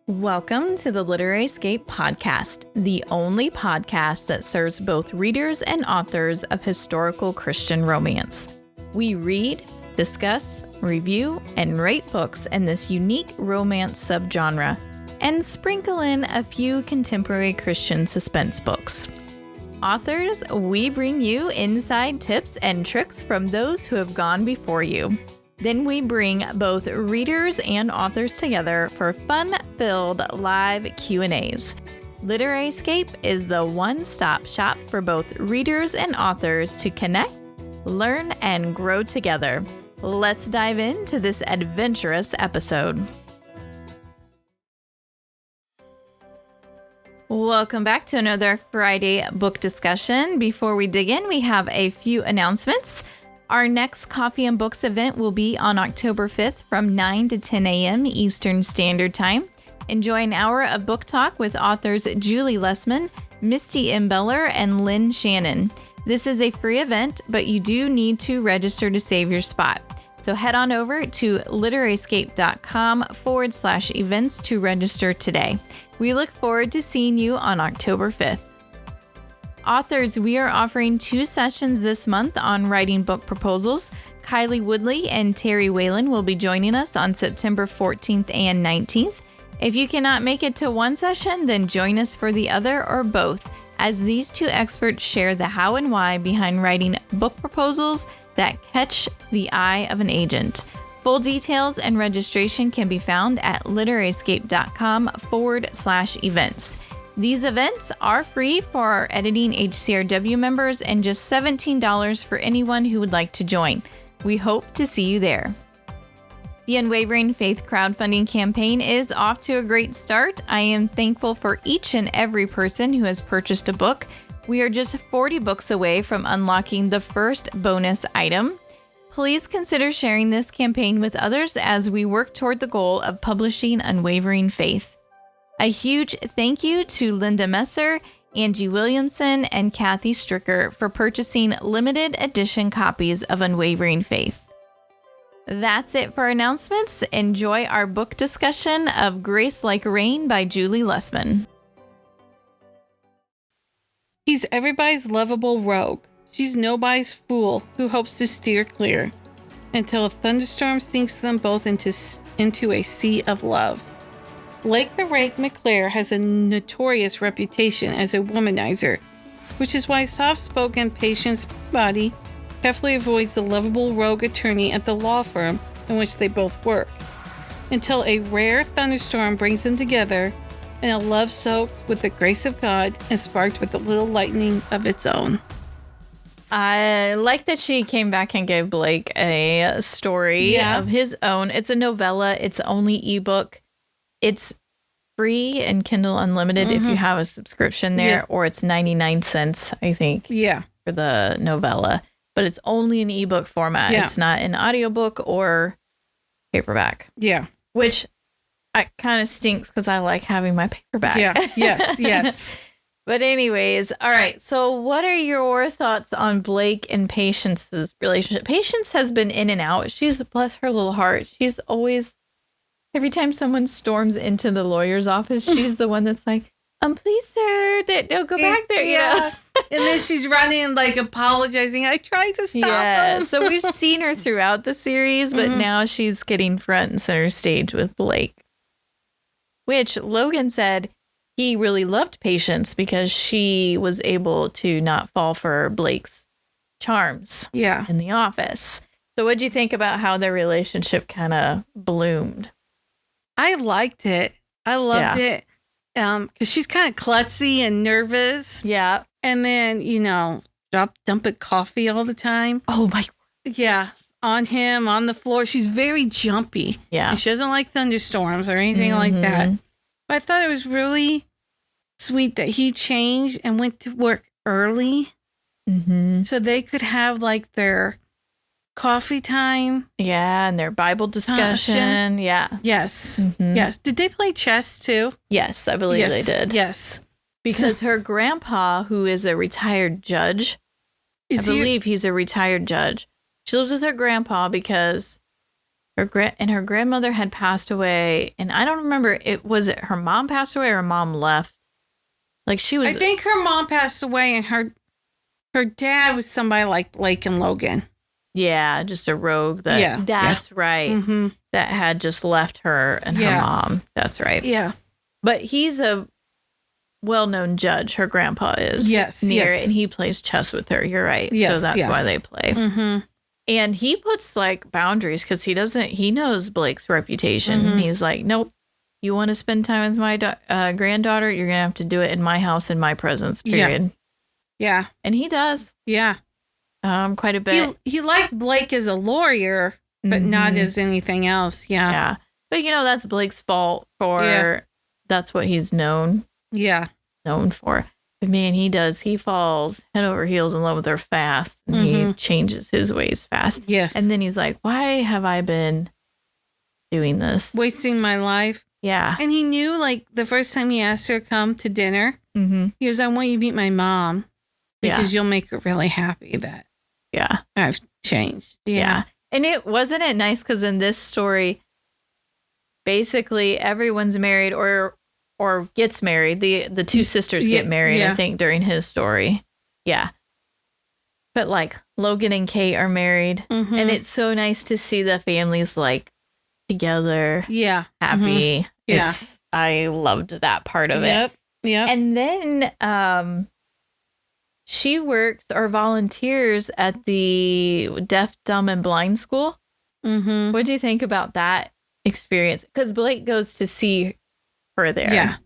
Welcome to the Literary Escape podcast, the only podcast that serves both readers and authors of historical Christian romance. We read, discuss, review, and rate books in this unique romance subgenre, and sprinkle in a few contemporary Christian suspense books. Authors, we bring you inside tips and tricks from those who have gone before you. Then we bring both readers and authors together for fun-filled live Q&As. Literary Escape is the one-stop shop for both readers and authors to connect, learn, and grow together. Let's dive into this adventurous episode. Welcome back to another Friday book discussion. Before we dig in, we have a few announcements. Our next Coffee and Books event will be on October 5th from 9 to 10 a.m. Eastern Standard Time. Enjoy an hour of book talk with authors Julie Lessman, Misty M. Beller, and Lynn Shannon. This is a free event, but you do need to register to save your spot. So head on over to literaryescape.com/events to register today. We look forward to seeing you on October 5th. Authors, we are offering 2 sessions this month on writing book proposals. Kylie Woodley and Terry Whalen will be joining us on September 14th and 19th. If you cannot make it to one session, then join us for the other or both, as these 2 experts share the how and why behind writing book proposals that catch the eye of an agent. Full details and registration can be found at literaryescape.com/events. These events are free for our editing HCRW members and just $17 for anyone who would like to join. We hope to see you there. The Unwavering Faith crowdfunding campaign is off to a great start. I am thankful for each and every person who has purchased a book. We are just 40 books away from unlocking the first bonus item. Please consider sharing this campaign with others as we work toward the goal of publishing Unwavering Faith. A huge thank you to Linda Messer, Angie Williamson, and Kathy Stricker for purchasing limited edition copies of Unwavering Faith. That's it for announcements. Enjoy our book discussion of Grace Like Rain by Julie Lessman. He's everybody's lovable rogue. She's nobody's fool who hopes to steer clear until a thunderstorm sinks them both into a sea of love. Blake the Rake McClare has a notorious reputation as a womanizer, which is why soft-spoken Patience Peabody carefully avoids the lovable rogue attorney at the law firm in which they both work, until a rare thunderstorm brings them together in a love soaked with the grace of God and sparked with a little lightning of its own. I like that she came back and gave Blake a story of his own. It's a novella. It's only ebook. It's free and Kindle Unlimited if you have a subscription there, or it's 99 cents, I think, for the novella. But it's only an ebook format. Yeah. It's not an audiobook or paperback. Yeah. Which kind of stinks because I like having my paperback. Yeah. Yes. But anyways, all right. So what are your thoughts on Blake and Patience's relationship? Patience has been in and out. She's, bless her little heart, she's always... Every time someone storms into the lawyer's office, she's the one that's like, please, sir, don't go back there. You know? And then she's running, like, apologizing. I tried to stop them. So we've seen her throughout the series, but now she's getting front and center stage with Blake. Which Logan said he really loved Patience because she was able to not fall for Blake's charms in the office. So what'd you think about how their relationship kind of bloomed? I liked it. I loved it. Because she's kind of klutzy and nervous. Yeah. And then, dumping coffee all the time. Oh, my. Yeah. On him, on the floor. She's very jumpy. Yeah. And she doesn't like thunderstorms or anything like that. But I thought it was really sweet that he changed and went to work early. So they could have, like, their coffee time. Yeah, and their Bible discussion. Yeah. Yes. Yes. Did they play chess too? Yes, I believe they did. Yes. Because her grandpa, who is a retired judge, I believe he's a retired judge. She lives with her grandpa because her grandmother had passed away, and I don't remember, was it her mom passed away or her mom left? Like she was. I think her mom passed away, and her dad was somebody like Blake and Logan. Yeah, just a rogue. That's right. Mm-hmm. That had just left her and her mom. That's right. Yeah. But he's a well-known judge. Her grandpa is. Yes. Near it, and he plays chess with her. You're right. Yes, so that's why they play. Mm-hmm. And he puts like boundaries because he knows Blake's reputation. Mm-hmm. And he's like, nope, you want to spend time with my granddaughter? You're going to have to do it in my house, in my presence, period. Yeah. And he does. Yeah. Quite a bit. He liked Blake as a lawyer, but not as anything else. Yeah. Yeah. But that's Blake's fault for that's what he's known for. But man, he falls head over heels in love with her fast, and he changes his ways fast. Yes. And then he's like, why have I been doing this? Wasting my life. Yeah. And he knew, like, the first time he asked her to come to dinner, he goes, I want you to meet my mom because you'll make her really happy that I've changed. Yeah. And wasn't it nice because in this story, basically everyone's married or gets married. The two sisters get married, I think, during his story. Yeah. But like Logan and Kate are married. Mm-hmm. And it's so nice to see the families like together. Yeah. Happy. Mm-hmm. Yeah. I loved that part of it. Yep. And then she works or volunteers at the deaf, dumb, and blind school. Mm-hmm. What do you think about that experience? Because Blake goes to see her there. Yeah.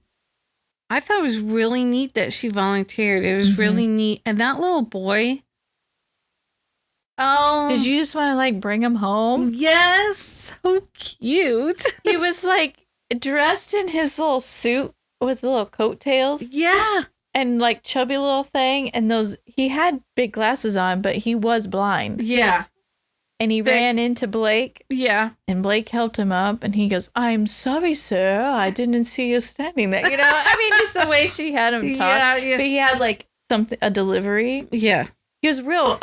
I thought it was really neat that she volunteered. It was really neat. And that little boy. Oh. Did you just want to like bring him home? Yes. So cute. He was like dressed in his little suit with little coattails. Yeah. And like chubby little thing. And he had big glasses on, but he was blind. Yeah. And he ran into Blake. Yeah. And Blake helped him up. And he goes, I'm sorry, sir. I didn't see you standing there. I mean, just the way she had him talk. Yeah. But he had like a delivery. Yeah. He was real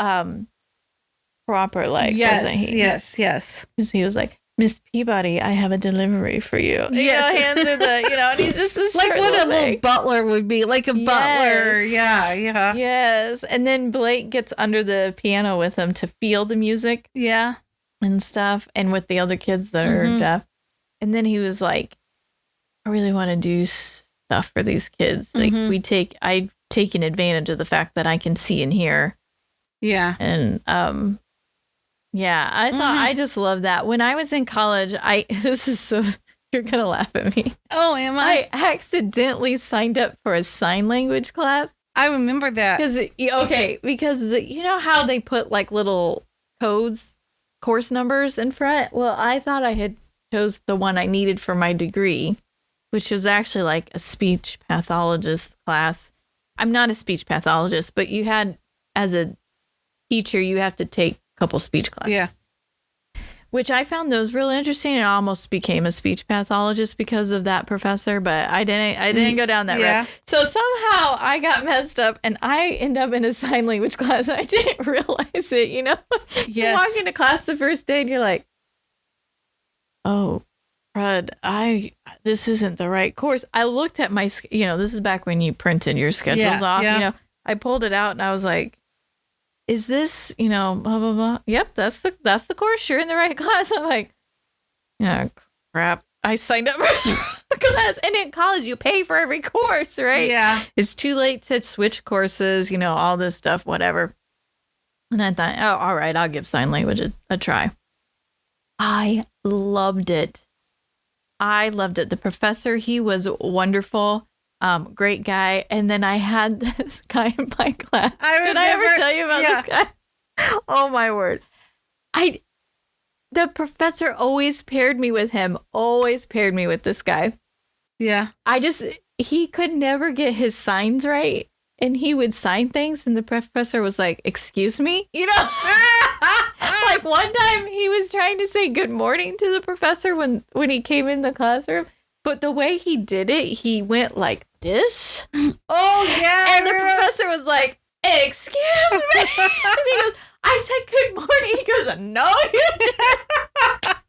proper, like, wasn't he? Yes. Because he was like, Miss Peabody, I have a delivery for you. Yes. Hands are and he's just this like what a thing. little butler would be, like a butler. Yeah. Yes. And then Blake gets under the piano with him to feel the music. Yeah. And stuff. And with the other kids that are deaf. And then he was like, I really want to do stuff for these kids. Like I've taken advantage of the fact that I can see and hear. Yeah. And, I thought I just love that. When I was in college, this is so, you're going to laugh at me. Oh, am I? I accidentally signed up for a sign language class. I remember that. Because you know how they put like little course numbers in front? Well, I thought I had chose the one I needed for my degree, which was actually like a speech pathologist class. I'm not a speech pathologist, but you had, as a teacher, you have to take couple speech classes. Yeah. Which I found those really interesting and almost became a speech pathologist because of that professor, but I didn't go down that road. So somehow I got messed up and I end up in a sign language class and I didn't realize it, Yes. You walk into class the first day and you're like, oh, crud, this isn't the right course. I looked at my, this is back when you printed your schedules off, I pulled it out and I was like, is this, blah, blah, blah. Yep, that's the course. You're in the right class. I'm like, yeah, crap. I signed up for a class. And in college, you pay for every course, right? Yeah. It's too late to switch courses, all this stuff, whatever. And I thought, oh, all right, I'll give sign language a try. I loved it. The professor, he was wonderful. Great guy. And then I had this guy in my class. Did I ever tell you about this guy? Oh my word. The professor always paired me with him. Always paired me with this guy. Yeah. He could never get his signs right. And he would sign things and the professor was like, excuse me? Like one time he was trying to say good morning to the professor when he came in the classroom. But the way he did it, he went like this. Oh, yeah. And the professor was like, excuse me. And he goes, I said, good morning. He goes, no, you didn't.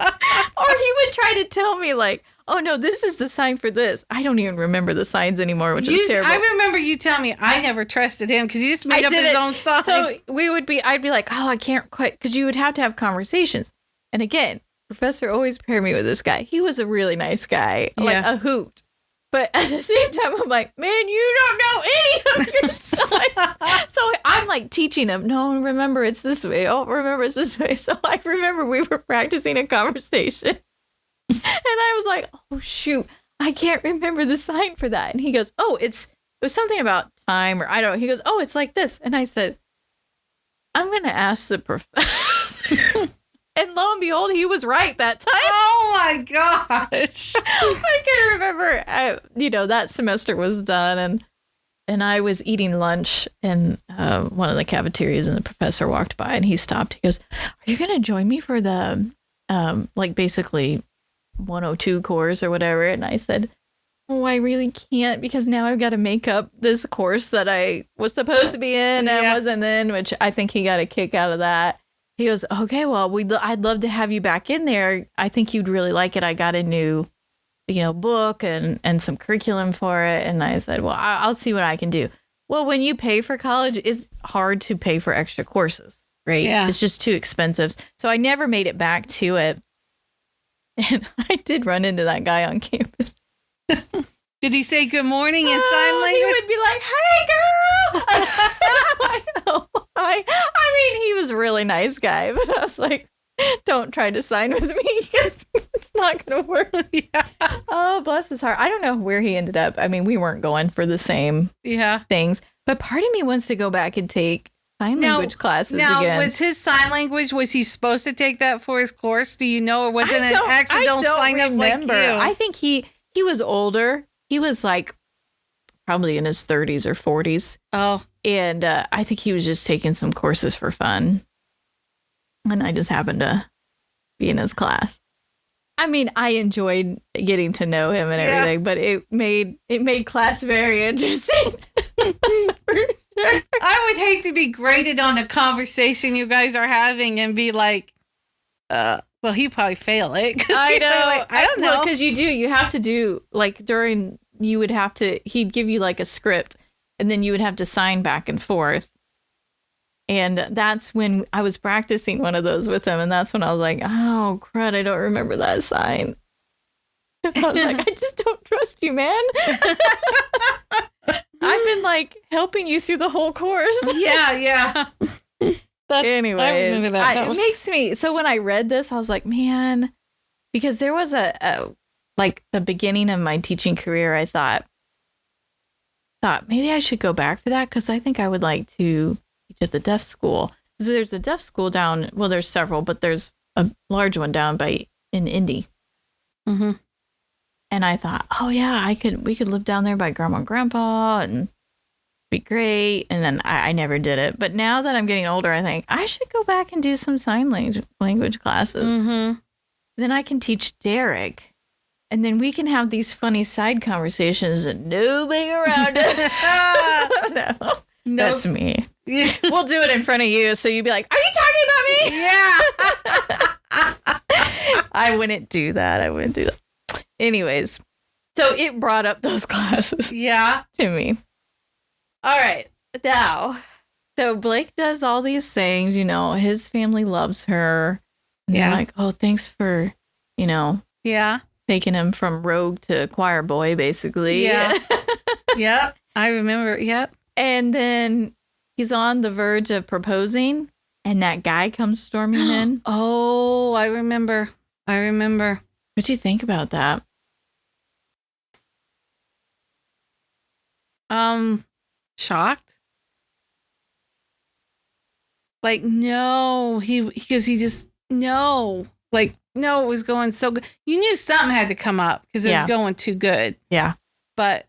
Or he would try to tell me like, oh no, this is the sign for this. I don't even remember the signs anymore, which is terrible. I remember you telling me I never trusted him because he just made up his own signs. So I'd be like, oh, I can't quite, because you would have to have conversations. And again, Professor always paired me with this guy. He was a really nice guy, like a hoot. But at the same time, I'm like, man, you don't know any of your signs. So I'm like teaching him, no, remember it's this way. Oh, remember it's this way. So I remember we were practicing a conversation. And I was like, oh, shoot, I can't remember the sign for that. And he goes, oh, it was something about time, or I don't know. He goes, oh, it's like this. And I said, I'm going to ask the professor. And lo and behold, he was right that time. Oh my gosh. I can remember, that semester was done and I was eating lunch in one of the cafeterias, and the professor walked by and he stopped. He goes, are you going to join me for the, basically 102 course or whatever? And I said, oh, I really can't, because now I've got to make up this course that I was supposed to be in and I wasn't in, which I think he got a kick out of that. He goes, okay, well, I'd love to have you back in there. I think you'd really like it. I got a new, book and some curriculum for it. And I said, well, I'll see what I can do. Well, when you pay for college, it's hard to pay for extra courses, right? Yeah. It's just too expensive. So I never made it back to it. And I did run into that guy on campus. Did he say good morning in sign language? He would be like, hey, girl. I'm like, oh, I mean, he was a really nice guy, but I was like, don't try to sign with me because it's not going to work. Yeah. Oh, bless his heart. I don't know where he ended up. I mean, we weren't going for the same things, but part of me wants to go back and take sign language classes again. Now, was his sign language, was he supposed to take that for his course? Do you know, or was it an accidental sign up like you? I think he was older. He was like probably in his 30s or 40s. Oh. And I think he was just taking some courses for fun. And I just happened to be in his class. I mean, I enjoyed getting to know him and everything, but it made class very interesting. For sure. I would hate to be graded on a conversation you guys are having and be like, well, he'd probably fail it. I know. Like, I don't know. Because you have to do, like, he'd give you, like, a script, and then you would have to sign back and forth. And that's when I was practicing one of those with him, and that's when I was like, oh, crud, I don't remember that sign. I was like, I just don't trust you, man. I've been, like, helping you through the whole course. Yeah. Anyways, I remember that. It makes me, so when I read this, I was like, man, because there was a like the beginning of my teaching career, I thought maybe I should go back for that, because I think I would like to teach at the deaf school. So there's a deaf school down, well, there's several, but there's a large one down in Indy. Mm-hmm. And I thought, oh yeah, we could live down there by grandma and grandpa and be great. And then I never did it. But now that I'm getting older, I think I should go back and do some sign language classes. Mm-hmm. Then I can teach Derek. And then we can have these funny side conversations and nobody around us. No, that's me. Yeah. We'll do it in front of you. So you'd be like, are you talking about me? Yeah. I wouldn't do that. Anyways, so it brought up those classes. Yeah. To me. All right. Now, so Blake does all these things, his family loves her. And they're like, oh, thanks for, Yeah. taking him from rogue to choir boy, basically. Yeah. Yep. I remember. Yep. And then he's on the verge of proposing, and that guy comes storming in. Oh, I remember. What'd you think about that? Shocked. Like, no, because he just, no. Like, no, it was going so good. You knew something had to come up because it was going too good. Yeah. But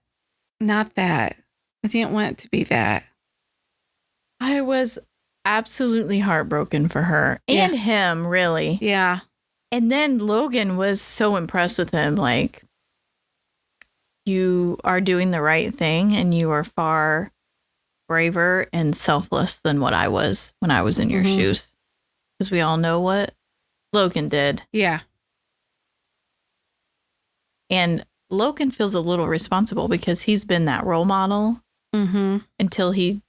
not that. I didn't want it to be that. I was absolutely heartbroken for her and him, really. Yeah. And then Logan was so impressed with him. Like, you are doing the right thing and you are far braver and selfless than what I was when I was in your shoes. Because we all know what Logan did. Yeah. And Logan feels a little responsible because he's been that role model until he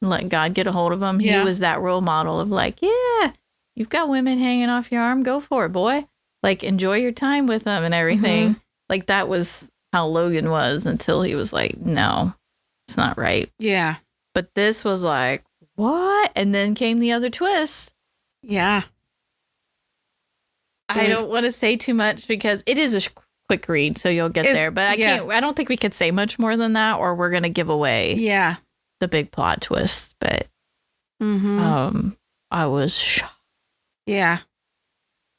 let God get a hold of him. He was that role model of like, yeah, you've got women hanging off your arm. Go for it, boy. Like, enjoy your time with them and everything. Like, that was how Logan was until he was like, no, it's not right. Yeah. But this was like, what? And then came the other twist. Yeah. I don't want to say too much because it is a quick read, so you'll get there. But I don't think we could say much more than that, or we're going to give away the big plot twists. But I was shocked. Yeah.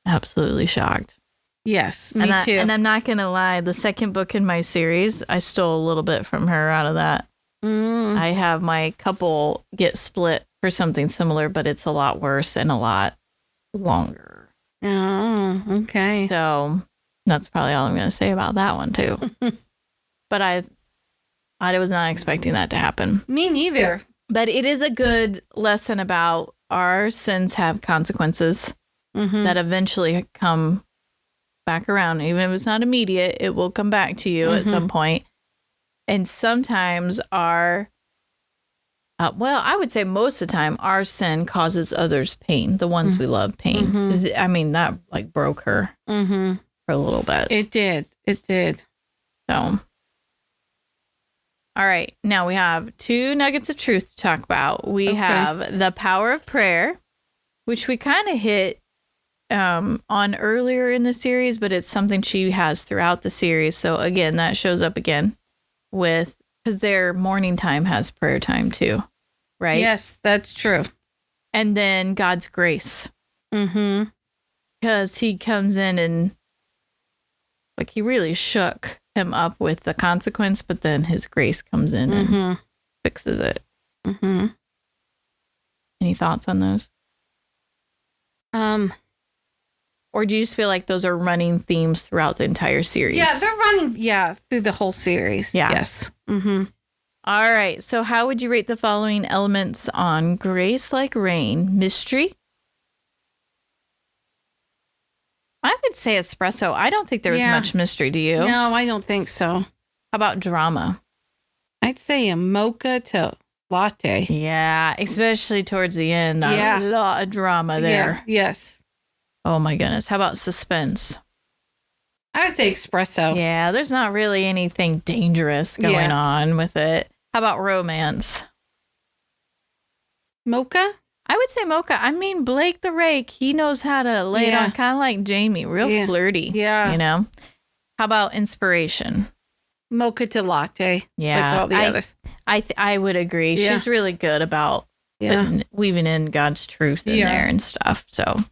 Absolutely shocked. Yes, me too. And I'm not going to lie, the second book in my series, I stole a little bit from her out of that. I have my couple get split for something similar, but it's a lot worse and a lot longer. Oh, okay. So that's probably all I'm going to say about that one, too. But I was not expecting that to happen. Me neither. But it is a good lesson about our sins have consequences that eventually come back around. Even if it's not immediate, it will come back to you at some point. And sometimes I would say most of the time, our sin causes others pain, the ones we love pain. I mean, that like broke her for a little bit. It did. So, all right. Now we have 2 nuggets of truth to talk about. We have the power of prayer, which we kind of hit on earlier in the series, but it's something she has throughout the series. So again, that shows up again because their morning time has prayer time too, right? Yes, that's true. And then God's grace. Because he comes in and like he really shook him up with the consequence, but then his grace comes in and fixes it. Any thoughts on those? Or do you just feel like those are running themes throughout the entire series? Yeah, they're running, through the whole series. Yeah. Yes. All right. So how would you rate the following elements on Grace Like Rain? Mystery? I would say espresso. I don't think there was much mystery, do you? No, I don't think so. How about drama? I'd say a mocha to latte. Yeah, especially towards the end. A lot of drama there. Yeah. Yes. Oh my goodness. How about suspense? I would say espresso. Yeah, there's not really anything dangerous going on with it. How about romance? Mocha? I would say mocha. I mean, Blake the Rake, he knows how to lay it on, kind of like Jamie, real flirty. Yeah. You know? How about inspiration? Mocha to latte. Yeah. Like all the others. I would agree. Yeah. She's really good about weaving in God's truth in there and stuff. So,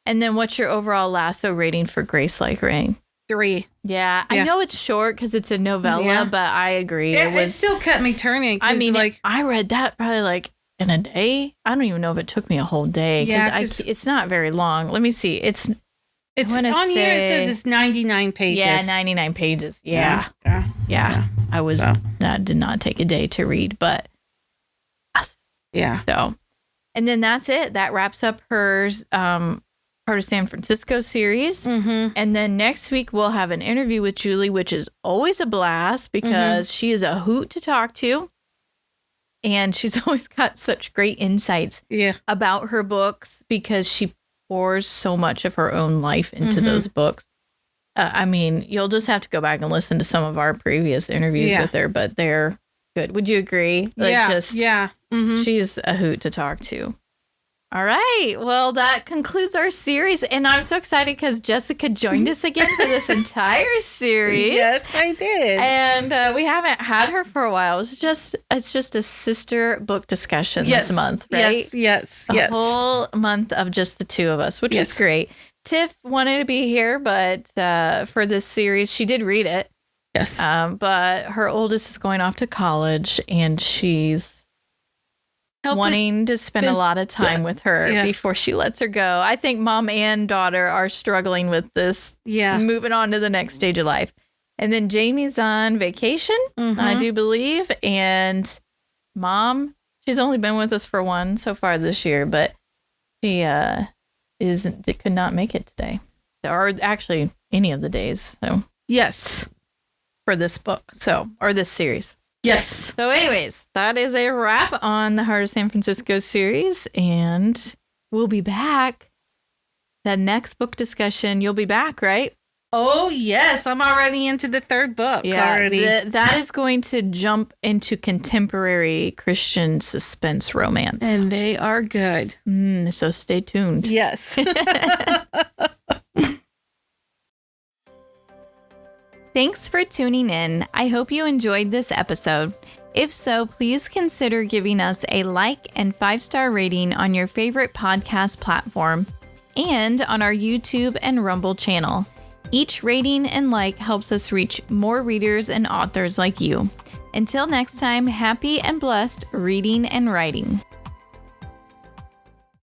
and then what's your overall lasso rating for Grace Like Rain? 3. Yeah. I know it's short because it's a novella, but I agree. It still kept me turning. I mean, I read that probably like in a day. I don't even know if it took me a whole day because it's not very long. Let me see. It's on here. It says it's 99 pages. Yeah, 99 pages. Yeah. That did not take a day to read, but so, and then that's it. That wraps up her Part of San Francisco series. And then next week we'll have an interview with Julie, which is always a blast because she is a hoot to talk to. And she's always got such great insights about her books because she pours so much of her own life into those books. I mean, you'll just have to go back and listen to some of our previous interviews with her, but they're good. Would you agree? She's a hoot to talk to. All right. Well, that concludes our series. And I'm so excited because Jessica joined us again for this entire series. Yes, I did. And we haven't had her for a while. It's just a sister book discussion this month, right? Yes. A whole month of just the two of us, which is great. Tiff wanted to be here, but for this series, she did read it. Yes. But her oldest is going off to college and she's wanting to spend a lot of time with her before she lets her go. I think mom and daughter are struggling with this, moving on to the next stage of life. And then Jamie's on vacation, I do believe. And Mom, she's only been with us for one so far this year, but she could not make it today. Or actually any of the days. So Yes. for this book. Or this series. Yes. So anyways, that is a wrap on the Heart of San Francisco series, and we'll be back. That next book discussion, you'll be back, right? Oh, yes. I'm already into the third book already. That is going to jump into contemporary Christian suspense romance. And they are good. So stay tuned. Yes. Thanks for tuning in. I hope you enjoyed this episode. If so, please consider giving us a like and 5-star rating on your favorite podcast platform and on our YouTube and Rumble channel. Each rating and like helps us reach more readers and authors like you. Until next time, happy and blessed reading and writing.